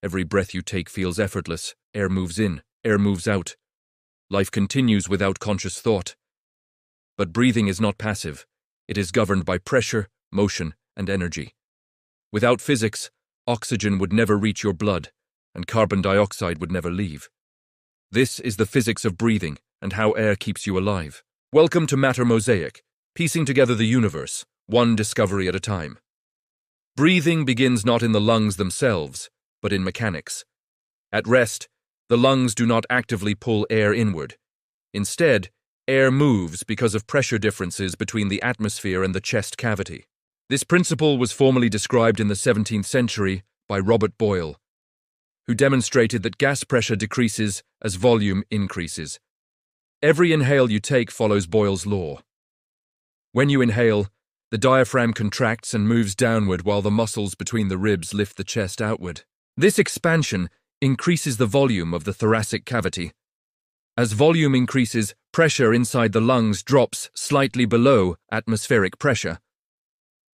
Every breath you take feels effortless. Air moves in, air moves out. Life continues without conscious thought. But breathing is not passive. It is governed by pressure, motion, and energy. Without physics, oxygen would never reach your blood, and carbon dioxide would never leave. This is the physics of breathing and how air keeps you alive. Welcome to Mattermosaic, piecing together the universe, one discovery at a time. Breathing begins not in the lungs themselves, but in mechanics. At rest, the lungs do not actively pull air inward. Instead, air moves because of pressure differences between the atmosphere and the chest cavity. This principle was formally described in the 17th century by Boyle, who demonstrated that gas pressure decreases as volume increases. Every inhale you take follows Boyle's law. When you inhale, the diaphragm contracts and moves downward while the muscles between the ribs lift the chest outward. This expansion increases the volume of the thoracic cavity. As volume increases, pressure inside the lungs drops slightly below atmospheric pressure.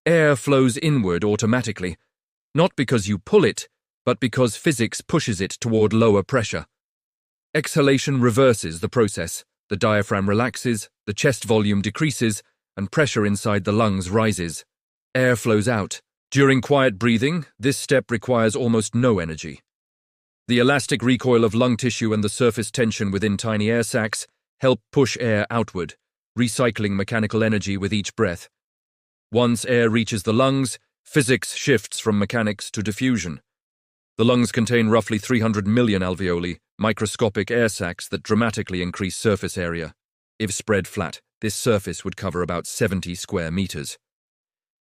Air flows inward automatically, not because you pull it, but because physics pushes it toward lower pressure. Exhalation reverses the process. The diaphragm relaxes, the chest volume decreases, and pressure inside the lungs rises. Air flows out. During quiet breathing, this step requires almost no energy. The elastic recoil of lung tissue and the surface tension within tiny air sacs help push air outward, recycling mechanical energy with each breath. Once air reaches the lungs, physics shifts from mechanics to diffusion. The lungs contain roughly 300 million alveoli, microscopic air sacs that dramatically increase surface area. If spread flat, this surface would cover about 70 square meters.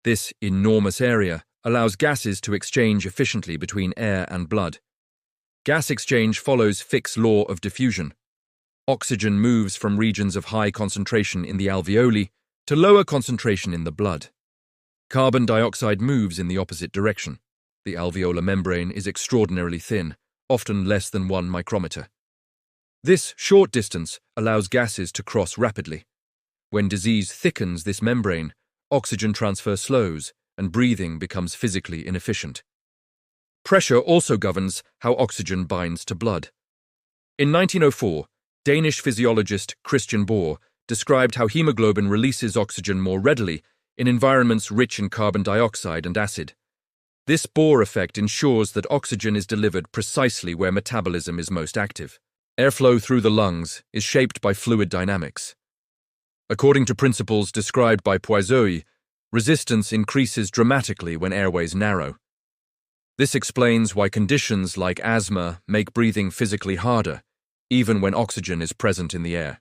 This enormous area allows gases to exchange efficiently between air and blood. Gas exchange follows Fick's law of diffusion. Oxygen moves from regions of high concentration in the alveoli to lower concentration in the blood. Carbon dioxide moves in the opposite direction. The alveolar membrane is extraordinarily thin, often less than 1 micrometer. This short distance allows gases to cross rapidly. When disease thickens this membrane, oxygen transfer slows and breathing becomes physically inefficient. Pressure also governs how oxygen binds to blood. In 1904, Danish physiologist Christian Bohr described how hemoglobin releases oxygen more readily in environments rich in carbon dioxide and acid. This Bohr effect ensures that oxygen is delivered precisely where metabolism is most active. Airflow through the lungs is shaped by fluid dynamics. According to principles described by Boyle, resistance increases dramatically when airways narrow. This explains why conditions like asthma make breathing physically harder, even when oxygen is present in the air.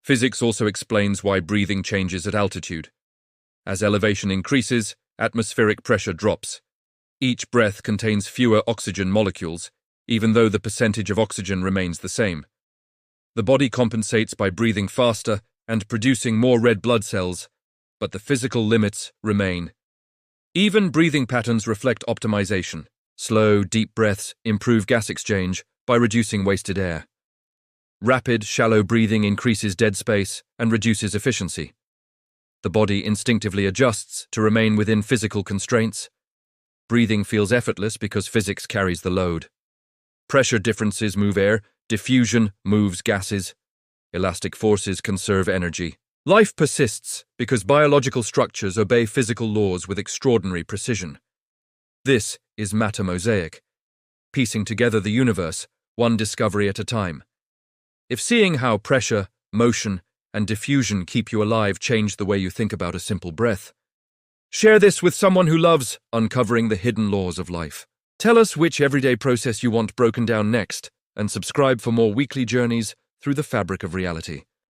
Physics also explains why breathing changes at altitude. As elevation increases, atmospheric pressure drops. Each breath contains fewer oxygen molecules, even though the percentage of oxygen remains the same. The body compensates by breathing faster and producing more red blood cells, but the physical limits remain. Even breathing patterns reflect optimization. Slow, deep breaths improve gas exchange by reducing wasted air. Rapid, shallow breathing increases dead space and reduces efficiency. The body instinctively adjusts to remain within physical constraints. Breathing feels effortless because physics carries the load. Pressure differences move air, diffusion moves gases. Elastic forces conserve energy. Life persists because biological structures obey physical laws with extraordinary precision. This is Mattermosaic, piecing together the universe, one discovery at a time. If seeing how pressure, motion, and diffusion keep you alive change the way you think about a simple breath, share this with someone who loves uncovering the hidden laws of life. Tell us which everyday process you want broken down next, and subscribe for more weekly journeys through the fabric of reality.